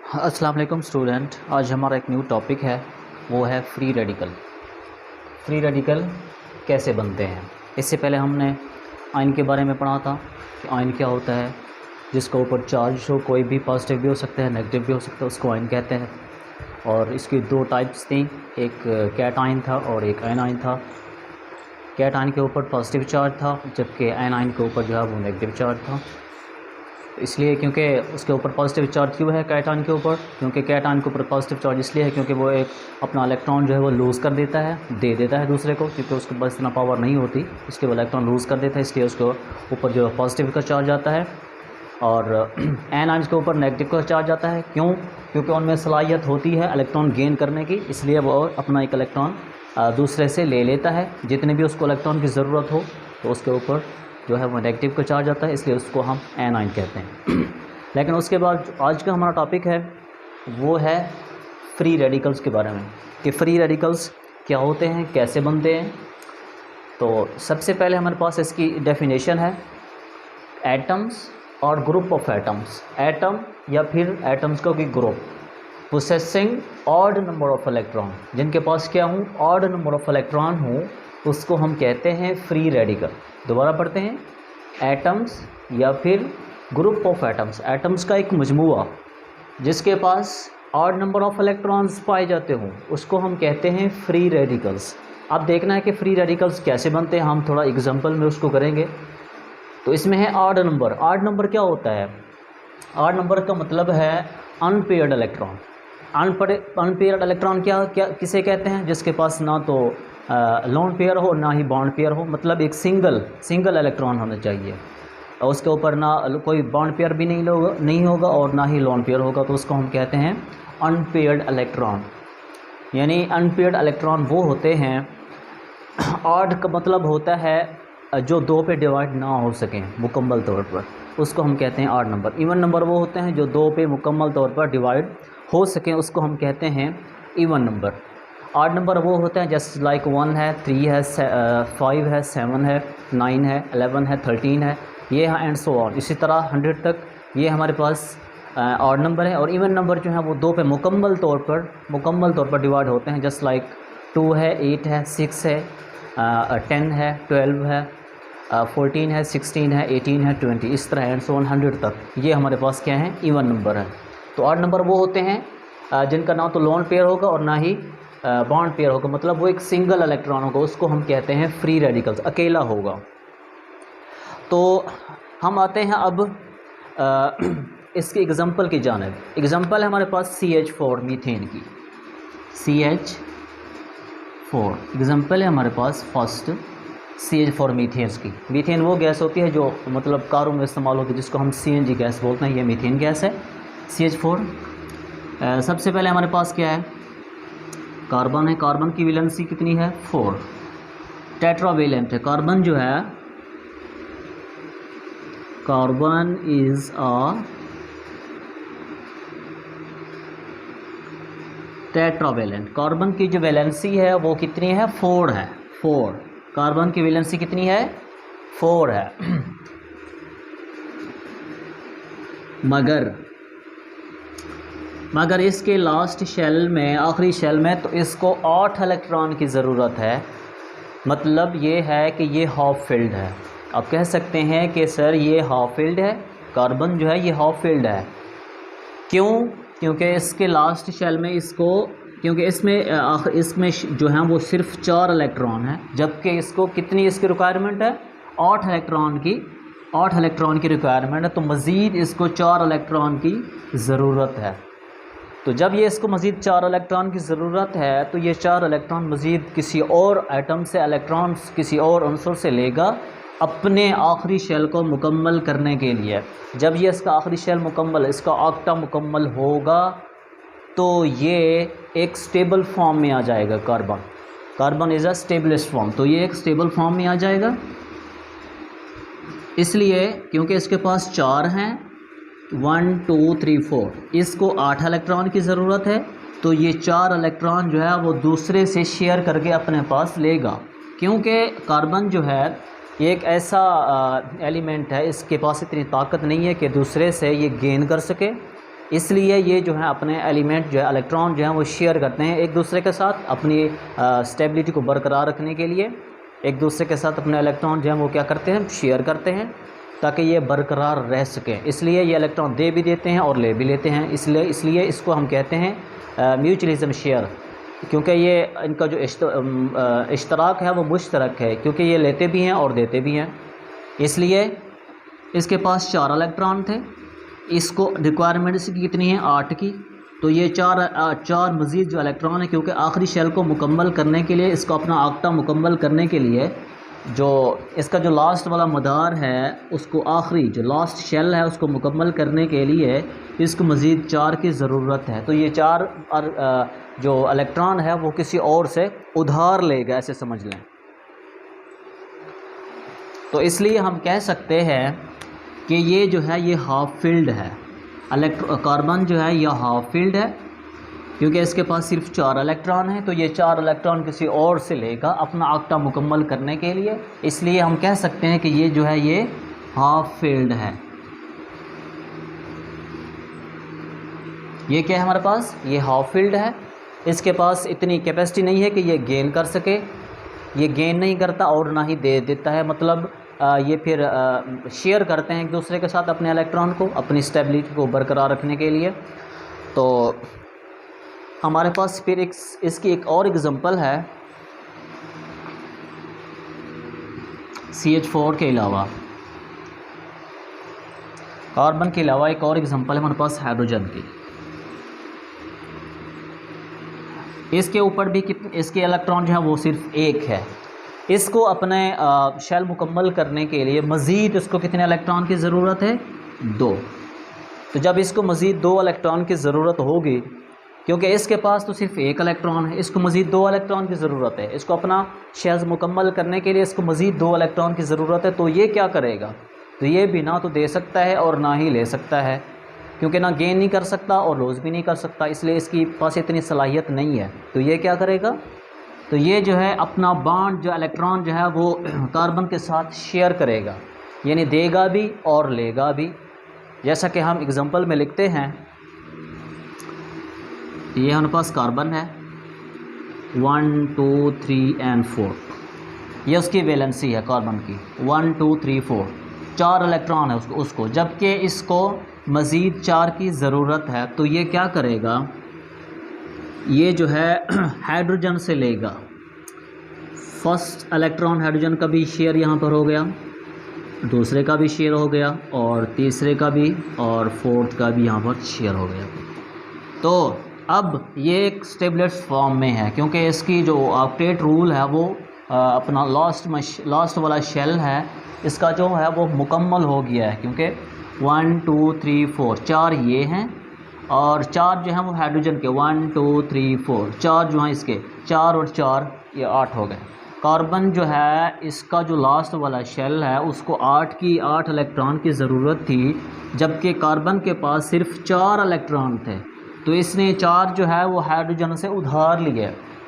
अस्सलाम वालेकुम स्टूडेंट। आज हमारा एक न्यू टॉपिक है, वो है फ्री रेडिकल। फ्री रेडिकल कैसे बनते हैं। इससे पहले हमने आयन के बारे में पढ़ा था कि आयन क्या होता है। जिसके ऊपर चार्ज हो, कोई भी पॉजिटिव भी हो सकता है, नेगेटिव भी हो सकता है, उसको आयन कहते हैं। और इसकी दो टाइप्स थी, एक कैट आयन था और एक आयन आयन था। कैट आयन के ऊपर पॉजिटिव चार्ज था, जबकि आयन आयन के ऊपर जो है वो नेगेटिव चार्ज था। इसलिए क्योंकि उसके ऊपर पॉजिटिव चार्ज क्यों है कैटायन के ऊपर, क्योंकि कैटायन के ऊपर पॉजिटिव चार्ज इसलिए है क्योंकि वो एक अपना इलेक्ट्रॉन जो है वो लूज़ कर देता है, दे देता है दूसरे को, क्योंकि उसके पास इतना पावर नहीं होती, इसलिए वो इलेक्ट्रॉन लूज़ कर देता है, इसलिए उसके ऊपर जो पॉजिटिव का चार्ज आता है। और एन आयंस के ऊपर नेगेटिव का चार्ज आता है। क्यों? क्योंकि उनमें सलाहियत होती है इलेक्ट्रॉन गेन करने की, इसलिए वो अपना एक इलेक्ट्रॉन दूसरे से ले लेता है। जितने भी उसको इलेक्ट्रॉन की ज़रूरत हो तो उसके ऊपर जो है वो नेगेटिव का चार्ज आता है, इसलिए उसको हम एन आयन कहते हैं। लेकिन उसके बाद आज का हमारा टॉपिक है वो है फ्री रेडिकल्स के बारे में, कि फ्री रेडिकल्स क्या होते हैं, कैसे बनते हैं। तो सबसे पहले हमारे पास इसकी डेफिनेशन है, एटम्स और ग्रुप ऑफ एटम्स। एटम या फिर एटम्स का कोई group possessing odd number of electron, जिनके पास क्या हूँ, ऑड नंबर ऑफ इलेक्ट्रॉन हूँ, उसको हम कहते हैं फ्री रेडिकल। दोबारा पढ़ते हैं, एटम्स या फिर ग्रुप ऑफ एटम्स, एटम्स का एक मजमूआ जिसके पास ऑड नंबर ऑफ इलेक्ट्रॉन्स पाए जाते हों, उसको हम कहते हैं फ्री रेडिकल्स। अब देखना है कि फ्री रेडिकल्स कैसे बनते हैं, हम थोड़ा एग्जांपल में उसको करेंगे। तो इसमें है ऑड नंबर। ऑड नंबर क्या होता है? ऑड नंबर का मतलब है अनपेयर्ड इलेक्ट्रॉन। अनपेयर्ड इलेक्ट्रॉन क्या क्या किसे कहते हैं? जिसके पास ना तो लोन पेयर हो ना ही बॉन्ड पेयर हो, मतलब एक सिंगल इलेक्ट्रॉन होना चाहिए और उसके ऊपर ना कोई बॉन्ड पेयर भी नहीं होगा और ना ही लोन पेयर होगा, तो उसको हम कहते हैं अनपेयर्ड इलेक्ट्रॉन। यानी अनपेयर्ड इलेक्ट्रॉन वो होते हैं, ऑड का मतलब होता है जो दो पे डिवाइड ना हो सकें मुकम्मल तौर पर, उसको हम कहते हैं ऑड नंबर। इवन नंबर वो होते हैं जो दो पे मुकम्मल तौर पर डिवाइड हो सकें, उसको हम कहते हैं इवन नंबर। ऑड नंबर वो होते हैं जैसे लाइक 1 है, 3 है, 5 है, 7 है, 9 है, 11 है, 13 है, ये है एंड सो ऑन, इसी तरह 100 तक ये हमारे पास ऑड नंबर है। और इवन नंबर जो है वो दो पे मुकम्मल तौर पर डिवाइड होते हैं, जस्ट लाइक 2 है, 8 है, 6 है, 10 है, 12 है, 14 है, 16 है, 18 है, 20, इस तरह एंड सो ऑन 100 तक, ये हमारे पास क्या है, इवन नंबर है। तो ऑड नंबर वो होते हैं जिनका ना तो लोन पेयर होगा और ना ही बॉन्ड पेयर होगा, मतलब वो एक सिंगल इलेक्ट्रॉन होगा, उसको हम कहते हैं फ्री रेडिकल्स, अकेला होगा। तो हम आते हैं अब इसके एग्जांपल की जानिब। एग्जांपल है हमारे पास CH4 मीथेन की, CH4 एग्जांपल है हमारे पास फर्स्ट CH4 मीथेन्स की। मीथेन वो गैस होती है जो मतलब कारों में इस्तेमाल होती है, जिसको हम CNG गैस बोलते हैं, ये मीथेन गैस है CH4। सबसे पहले हमारे पास क्या है, कार्बन है। कार्बन की वैलेंसी कितनी है, 4। टेट्रावेलेंट है कार्बन, जो है carbon is a tetravalent. Carbon की जो वैलेंसी है वो कितनी है, 4 है। 4 कार्बन की वैलेंसी कितनी है, 4 है। मगर इसके लास्ट शेल में, आखिरी शेल में, तो इसको 8 इलेक्ट्रॉन की ज़रूरत है। मतलब ये है कि ये हाफ फिल्ड है। आप कह सकते हैं कि सर ये हाफ फिल्ड है, कार्बन जो है ये हाफ फिल्ड है। क्यों? क्योंकि इसके लास्ट शेल में इसको, क्योंकि इसमें जो है वो सिर्फ 4 इलेक्ट्रॉन है, जबकि इसको कितनी इसकी रिक्वायरमेंट है, 8 इलेक्ट्रॉन की रिक्वायरमेंट है। तो मज़ीद इसको 4 इलेक्ट्रॉन की ज़रूरत है। तो जब ये इसको मज़ीद 4 इलेक्ट्रॉन की ज़रूरत है, तो ये 4 इलेक्ट्रॉन मज़ीद किसी और एटम से, इलेक्ट्रॉन्स किसी और अंसर से लेगा अपने आखिरी शेल को मुकम्मल करने के लिए। जब ये इसका आखिरी शेल मुकम्मल, इसका ऑक्टा मुकम्मल होगा, तो ये एक स्टेबल फॉर्म में आ जाएगा। Carbon is a stay blessed form, तो ये एक स्टेबल फॉर्म में आ जाएगा। इसलिए क्योंकि इसके पास 4 हैं, 1 2 3 4, इसको 8 इलेक्ट्रॉन की ज़रूरत है, तो ये 4 इलेक्ट्रॉन जो है वो दूसरे से शेयर करके अपने पास लेगा। क्योंकि कार्बन जो है ये एक ऐसा एलिमेंट है, इसके पास इतनी ताकत नहीं है कि दूसरे से ये गेन कर सके, इसलिए ये जो है अपने एलिमेंट जो है इलेक्ट्रॉन जो है वो शेयर करते हैं एक दूसरे के साथ अपनी स्टेबिलिटी को बरकरार रखने के लिए। एक दूसरे के साथ अपने इलेक्ट्रॉन जो है वो क्या करते हैं, शेयर करते हैं ताकि ये बरकरार रह सकें। इसलिए ये इलेक्ट्रॉन दे भी देते हैं और ले भी लेते हैं। इसलिए इसको हम कहते हैं म्यूचुअलिज्म शेयर, क्योंकि ये इनका जो इश्तराक है वो मुश्तरक है, क्योंकि ये लेते भी हैं और देते भी हैं। इसलिए इसके पास 4 इलेक्ट्रॉन थे, इसको रिक्वायरमेंट इसकी कितनी है, 8 की। तो ये चार मज़ीद जो इलेक्ट्रॉन है, क्योंकि आखिरी शेल को मुकम्मल करने के लिए, इसको अपना आक्टा मुकम्मल करने के लिए जो इसका जो लास्ट वाला मदार है, उसको आखिरी जो लास्ट शेल है उसको मुकम्मल करने के लिए इसको मज़ीद 4 की ज़रूरत है। तो ये 4 जो इलेक्ट्रॉन है वो किसी और से उधार लेगा, ऐसे समझ लें। तो इसलिए हम कह सकते हैं कि ये जो है ये हाफ फील्ड है। कार्बन जो है यह हाफ फील्ड है, क्योंकि इसके पास सिर्फ 4 इलेक्ट्रॉन हैं। तो ये 4 इलेक्ट्रॉन किसी और से लेगा अपना आक्टा मुकम्मल करने के लिए। इसलिए हम कह सकते हैं कि ये जो है ये हाफ फील्ड है। ये क्या है हमारे पास, ये हाफ फील्ड है। इसके पास इतनी कैपेसिटी नहीं है कि ये गेन कर सके, ये गेन नहीं करता और ना ही दे देता है। मतलब ये फिर शेयर करते हैं एक दूसरे के साथ अपने इलेक्ट्रॉन को, अपनी स्टेबिलिटी को बरकरार रखने के लिए। तो हमारे पास फिर इसकी एक और एग्जांपल है CH4 के अलावा, कार्बन के अलावा एक और एग्जांपल है हमारे पास हाइड्रोजन की। इसके ऊपर भी इसके इलेक्ट्रॉन जो है वो सिर्फ 1 है। इसको अपने शेल मुकम्मल करने के लिए मज़ीद इसको कितने इलेक्ट्रॉन की ज़रूरत है, 2। तो जब इसको मज़ीद 2 इलेक्ट्रॉन की ज़रूरत होगी, क्योंकि इसके पास तो सिर्फ 1 इलेक्ट्रॉन है, इसको मज़ीद 2 इलेक्ट्रॉन की ज़रूरत है। इसको अपना शेल मुकम्मल करने के लिए इसको मज़ीद 2 इलेक्ट्रॉन की ज़रूरत है। तो ये क्या करेगा, तो ये भी ना तो दे सकता है और ना ही ले सकता है, क्योंकि ना गेन नहीं कर सकता और लॉस भी नहीं कर सकता। इसलिए इसकी पास इतनी सलाहियत नहीं है। तो ये क्या करेगा, तो ये जो है अपना बॉन्ड जो इलेक्ट्रॉन जो है वो कार्बन के साथ शेयर करेगा, यानी देगा भी और लेगा भी। जैसा कि हम एग्जांपल में लिखते हैं, ये हमारे पास कार्बन है 1 2 3 और 4, ये उसकी वैलेंसी है कार्बन की 1 2 3 4, 4 इलेक्ट्रॉन है उसको, जबकि इसको मज़ीद 4 की ज़रूरत है। तो ये क्या करेगा, ये जो है हाइड्रोजन से लेगा। फर्स्ट इलेक्ट्रॉन हाइड्रोजन का भी शेयर यहाँ पर हो गया, दूसरे का भी शेयर हो गया और तीसरे का भी और फोर्थ का भी यहाँ पर शेयर हो गया। तो अब ये एक स्टेबलेस फॉर्म में है, क्योंकि इसकी जो ऑक्टेट रूल है वो अपना लास्ट वाला शेल है इसका जो है वो मुकम्मल हो गया है, क्योंकि 1 2 3 4 4 ये हैं और 4 जो हैं वो हाइड्रोजन के 1 2 3 4 4 जो हैं इसके 4 और 4 ये 8 हो गए। कार्बन जो है इसका जो लास्ट वाला शेल है उसको 8 इलेक्ट्रॉन की ज़रूरत थी, जबकि कार्बन के पास सिर्फ 4 इलेक्ट्रॉन थे। तो इसने 4 जो है वो हाइड्रोजन से उधार लिए।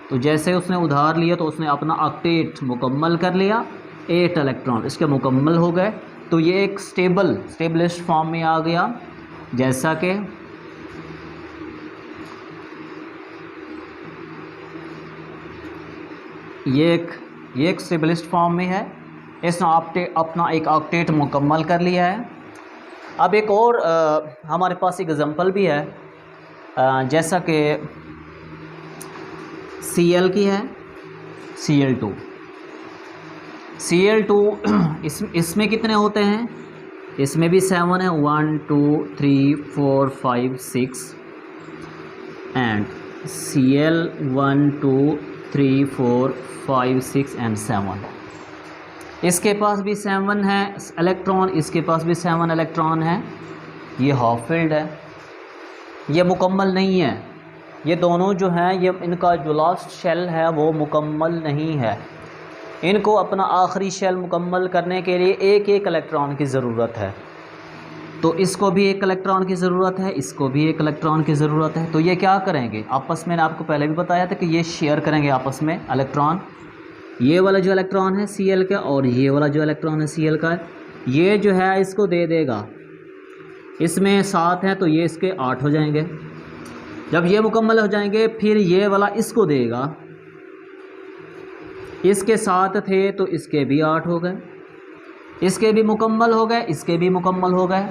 तो जैसे उसने उधार लिया तो उसने अपना ऑक्टेट मुकम्मल कर लिया, 8 इलेक्ट्रॉन इसके मुकम्मल हो गए। तो ये एक स्टेबलिस्ट फॉर्म में आ गया, जैसा कि ये एक स्टेबलिस्ट फॉर्म में है। इसने अपना एक ऑक्टेट मुकम्मल कर लिया है। अब एक और हमारे पास एग्जांपल भी है, जैसा कि Cl की है, Cl2 इसमें कितने होते हैं, इसमें भी 7 है, 1 2 3 4 5 6 एंड Cl 1 2 3 4 5 6 एंड 7। इसके पास भी 7 है इलेक्ट्रॉन, इसके पास भी 7 इलेक्ट्रॉन है। ये हाफ फील्ड है, ये मुकम्मल नहीं है। ये दोनों जो हैं ये इनका जो लास्ट शेल है वो मुकम्मल नहीं है। इनको अपना आखिरी शेल मुकम्मल करने के लिए एक इलेक्ट्रॉन की ज़रूरत है। तो इसको भी 1 इलेक्ट्रॉन की ज़रूरत है, इसको भी 1 इलेक्ट्रॉन की ज़रूरत है। तो ये क्या करेंगे आपस में, आपको पहले भी बताया था कि ये शेयर करेंगे आपस में इलेक्ट्रॉन। ये वाला जो इलेक्ट्रॉन है Cl का और ये वाला जो इलेक्ट्रॉन है Cl का, ये जो है इसको दे देगा इसमें 7 हैं तो ये इसके 8 हो जाएंगे। जब ये मुकम्मल हो जाएंगे फिर ये वाला इसको देगा, इसके 7 थे तो इसके भी 8 हो गए, इसके भी मुकम्मल हो गए, इसके भी मुकम्मल हो गए।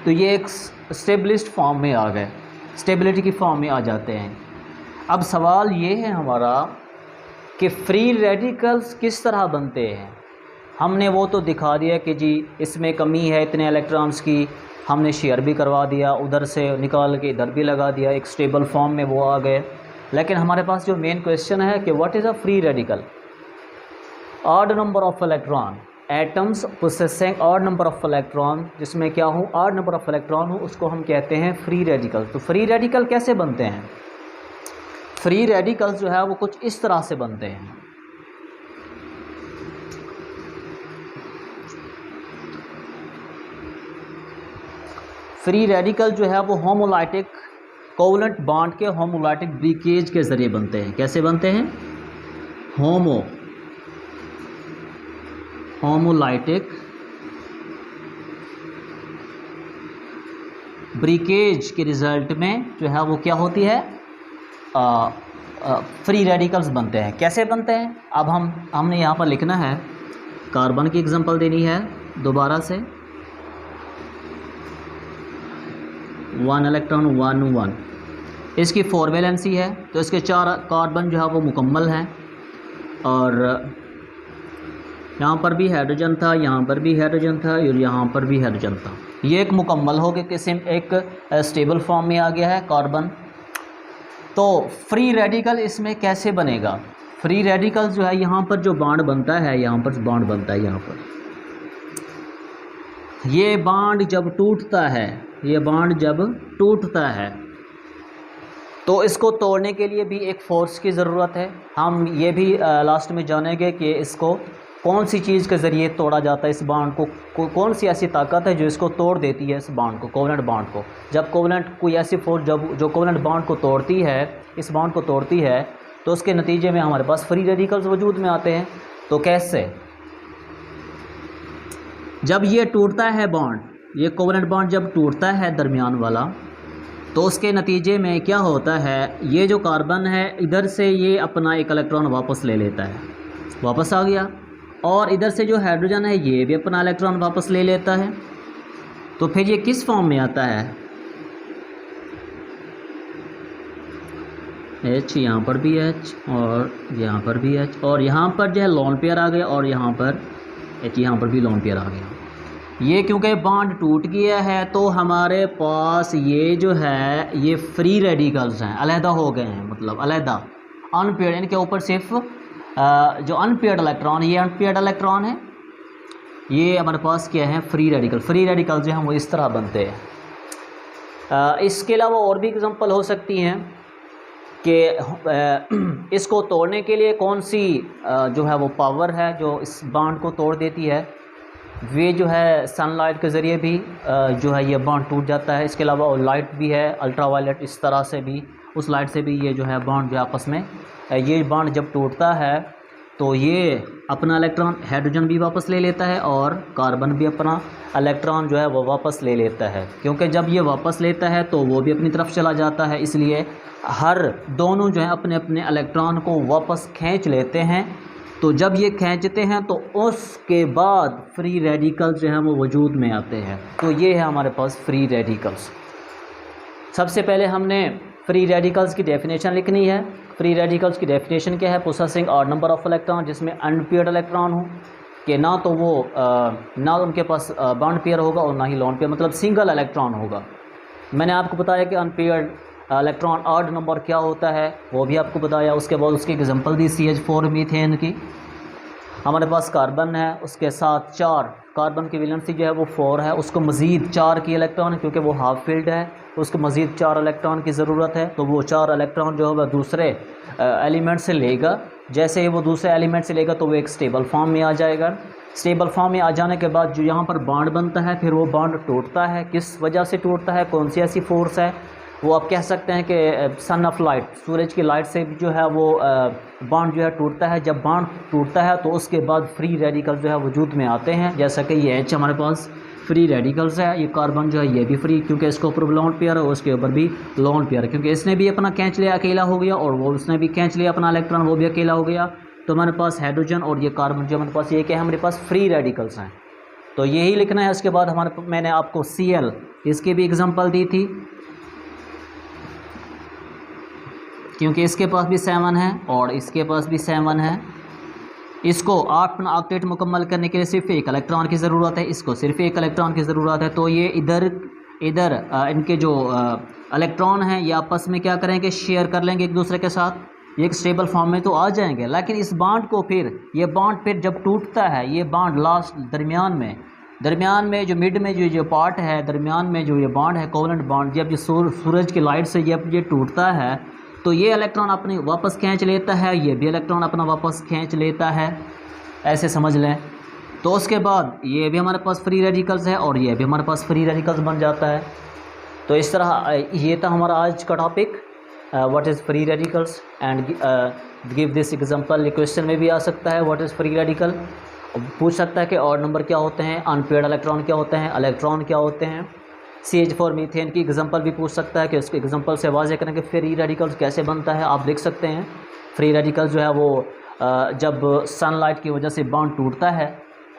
तो ये एक स्टेबलिस्ट फॉर्म में आ गए, स्टेबिलिटी की फॉर्म में आ जाते हैं। अब सवाल ये है हमारा कि फ्री रेडिकल्स किस तरह बनते हैं। हमने वो तो दिखा दिया कि जी इसमें कमी है इतने इलेक्ट्रॉन्स की, हमने शेयर भी करवा दिया, उधर से निकाल के इधर भी लगा दिया, एक स्टेबल फॉर्म में वो आ गए। लेकिन हमारे पास जो मेन क्वेश्चन है कि what is a free radical. Odd number of electron, atoms possessing odd number of electron, जिसमें क्या हो ऑड नंबर ऑफ इलेक्ट्रॉन हो, उसको हम कहते हैं फ्री रेडिकल। तो फ्री रेडिकल कैसे बनते हैं? फ्री रेडिकल्स जो है वो कुछ इस तरह से बनते हैं। फ्री रेडिकल जो है वो होमोलाइटिक कोवलेंट बॉन्ड के होमोलाइटिक ब्रेकेज के ज़रिए बनते हैं। कैसे बनते हैं? होमोलाइटिक ब्रेकेज के रिज़ल्ट में जो है वो क्या होती है, फ्री रेडिकल्स बनते हैं। कैसे बनते हैं? अब हमने यहाँ पर लिखना है, कार्बन की एग्जांपल देनी है दोबारा से, 1 इलेक्ट्रॉन 1 1, इसकी 4 वैलेंसी है तो इसके 4 कार्बन जो है वो मुकम्मल हैं। और यहाँ पर भी हाइड्रोजन था, यहाँ पर भी हाइड्रोजन था और यहाँ पर भी हाइड्रोजन था। ये एक मुकम्मल हो गया, किसी एक स्टेबल फॉर्म में आ गया है कार्बन। तो फ्री रेडिकल इसमें कैसे बनेगा? फ्री रेडिकल जो है यहाँ पर जो बॉन्ड बनता है, यहाँ पर बॉन्ड बनता है, यहाँ पर ये बॉन्ड जब टूटता है, ये बॉन्ड जब टूटता है तो इसको तोड़ने के लिए भी एक फ़ोर्स की ज़रूरत है। हम ये भी लास्ट में जानेंगे कि इसको कौन सी चीज़ के ज़रिए तोड़ा जाता है, इस बॉन्ड को कौन सी ऐसी ताकत है जो इसको तोड़ देती है, इस बॉन्ड को, कोवलेंट बॉन्ड को। जब कोवलेंट कोई ऐसी फोर्स जो कोवलेंट बॉन्ड को तोड़ती है, इस बॉन्ड को तोड़ती है, तो उसके नतीजे में हमारे पास फ्री रेडिकल्स वजूद में आते हैं। तो कैसे? जब ये टूटता है बॉन्ड, ये कोवलेंट बॉन्ड जब टूटता है दरमियान वाला, तो उसके नतीजे में क्या होता है, ये जो कार्बन है इधर से ये अपना एक इलेक्ट्रॉन वापस ले लेता है, वापस आ गया, और इधर से जो हाइड्रोजन है ये भी अपना इलेक्ट्रॉन वापस ले लेता है। तो फिर ये किस फॉर्म में आता है? H, यहाँ पर भी H और यहाँ पर भी H, और यहाँ पर जो है लोन पेयर आ गया, और यहाँ पर H, यहाँ पर भी लोन पेयर आ गया। ये क्योंकि बॉन्ड टूट गया है तो हमारे पास ये जो है ये फ्री रेडिकल्स हैं, अलहदा हो गए हैं, मतलब अलहदा अनपेयर्ड, इनके ऊपर सिर्फ जो अनपेयर्ड इलेक्ट्रॉन, ये अनपेयर्ड इलेक्ट्रॉन है, ये हमारे पास क्या है, फ्री रेडिकल। फ्री रेडिकल जो हैं वो इस तरह बनते हैं। इसके अलावा और भी एग्जांपल हो सकती हैं कि इसको तोड़ने के लिए कौन सी जो है वो पावर है जो इस बॉन्ड को तोड़ देती है। वे जो है सनलाइट के ज़रिए भी जो है ये बॉन्ड टूट जाता है। इसके अलावा और लाइट भी है, अल्ट्रावायलेट, इस तरह से भी, उस लाइट से भी ये जो है बॉन्ड जो आपस में, ये बॉन्ड जब टूटता है तो ये अपना इलेक्ट्रॉन, हाइड्रोजन भी वापस ले लेता है और कार्बन भी अपना इलेक्ट्रॉन जो है वो वापस ले लेता है। क्योंकि जब ये वापस लेता है तो वो भी अपनी तरफ चला जाता है, इसलिए हर दोनों जो है अपने अपने इलेक्ट्रॉन को वापस खींच लेते हैं। तो जब ये खींचते हैं तो उसके बाद फ्री रेडिकल्स जो हैं वो वजूद में आते हैं। तो ये है हमारे पास फ्री रेडिकल्स। सबसे पहले हमने फ्री रेडिकल्स की डेफिनेशन लिखनी है। फ्री रेडिकल्स की डेफिनेशन क्या है? पोसेसिंग ऑड नंबर ऑफ इलेक्ट्रॉन, जिसमें अनपेयर्ड इलेक्ट्रॉन हो, कि ना तो वो ना उनके पास बॉन्ड पेयर होगा और ना ही लोन पेयर, मतलब सिंगल इलेक्ट्रॉन होगा। मैंने आपको बताया कि अनपेयर्ड इलेक्ट्रॉन ऑड नंबर क्या होता है, वो भी आपको बताया। उसके बाद उसकी एग्जांपल दी CH4 मीथेन की। हमारे पास कार्बन है, उसके साथ 4 कार्बन की वैलेंसी जो है वो 4 है, उसको मज़ीद 4 की इलेक्ट्रॉन, क्योंकि वो हाफ फील्ड है, उसको मज़ीद 4 इलेक्ट्रॉन की ज़रूरत है। तो वो 4 इलेक्ट्रॉन जो है वह दूसरे एलिमेंट से लेगा। जैसे ही वो दूसरे एलिमेंट से लेगा तो वो एक स्टेबल फॉर्म में आ जाएगा। स्टेबल फॉर्म में आ जाने के बाद जो यहाँ पर बॉन्ड बनता है, फिर वो बॉन्ड टूटता है। किस वजह से टूटता है, कौन सी ऐसी फोर्स है, वो आप कह सकते हैं कि सन ऑफ लाइट, सूरज की लाइट से जो है वो बॉन्ड जो है टूटता है। जब बॉन्ड टूटता है तो उसके बाद फ्री रेडिकल जो है वजूद में आते हैं, जैसा कि ये H हमारे पास फ्री रेडिकल्स है। ये कार्बन जो है ये भी फ्री, क्योंकि इसके ऊपर लोन पेयर है, उसके ऊपर भी लोन पेयर है, क्योंकि इसने भी अपना खींच लिया अकेला हो गया, और वो उसने भी खींच लिया अपना इलेक्ट्रॉन, वो भी अकेला हो गया। तो हमारे पास हाइड्रोजन और ये कार्बन जो हमारे पास ये क्या है, हमारे पास फ्री रेडिकल्स हैं। तो यही लिखना है। उसके बाद मैंने आपको Cl इसकी भी एग्जांपल दी थी, क्योंकि इसके पास भी 7 है और इसके पास भी 7 है। इसको 8 ऑक्टेट मुकम्मल करने के लिए सिर्फ एक इलेक्ट्रॉन की ज़रूरत है, इसको सिर्फ एक इलेक्ट्रॉन की ज़रूरत है। तो ये इधर इनके जो इलेक्ट्रॉन हैं ये आपस में क्या करेंगे, शेयर कर लेंगे एक दूसरे के साथ, ये एक स्टेबल फॉर्म में तो आ जाएंगे। लेकिन इस बॉन्ड को ये बॉन्ड फिर जब टूटता है, ये बॉन्ड लास्ट दरमियान में जो मिड में जो पार्ट है, दरमियान में जो ये बॉन्ड है, कोवेलेंट बॉन्ड, जब ये सूरज की लाइट से जब ये टूटता है तो ये इलेक्ट्रॉन अपनी वापस खींच लेता है, ये भी इलेक्ट्रॉन अपना वापस खींच लेता है, ऐसे समझ लें। तो उसके बाद ये भी हमारे पास फ्री रेडिकल्स है और ये भी हमारे पास फ्री रेडिकल्स बन जाता है। तो इस तरह ये था हमारा आज का topic, what is free radicals and give this example. Question में भी आ सकता है व्हाट इज़ फ्री रेडिकल, पूछ सकता है कि ऑड नंबर क्या होते हैं, अनपेयर्ड इलेक्ट्रॉन क्या होते हैं, इलेक्ट्रॉन क्या होते हैं। CH4 मीथेन की एग्जांपल भी पूछ सकता है कि उसके एग्जांपल से वाज़ेह करें कि फ्री रेडिकल्स कैसे बनता है। आप लिख सकते हैं फ्री रेडिकल्स जो है वो जब सनलाइट की वजह से बॉन्ड टूटता है,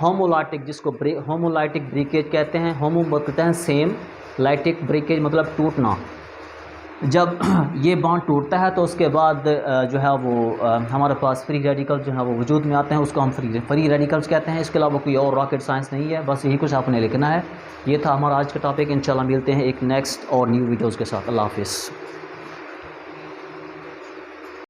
होमोलाइटिक, जिसको होमोलाइटिक ब्रेकेज कहते हैं, होमो कहते हैं सेम, लाइटिक ब्रेकेज मतलब टूटना। जब ये बॉन्ड टूटता है तो उसके बाद जो है वो हमारे पास फ्री रेडिकल्स जो है वो वजूद में आते हैं, उसको हम फ्री रेडिकल्स कहते हैं। इसके अलावा कोई और रॉकेट साइंस नहीं है, बस यही कुछ आपने लिखना है। ये था हमारा आज का टॉपिक। इंशाल्लाह मिलते हैं एक नेक्स्ट और न्यू वीडियोज़ के साथ। अल्लाह हाफिज़।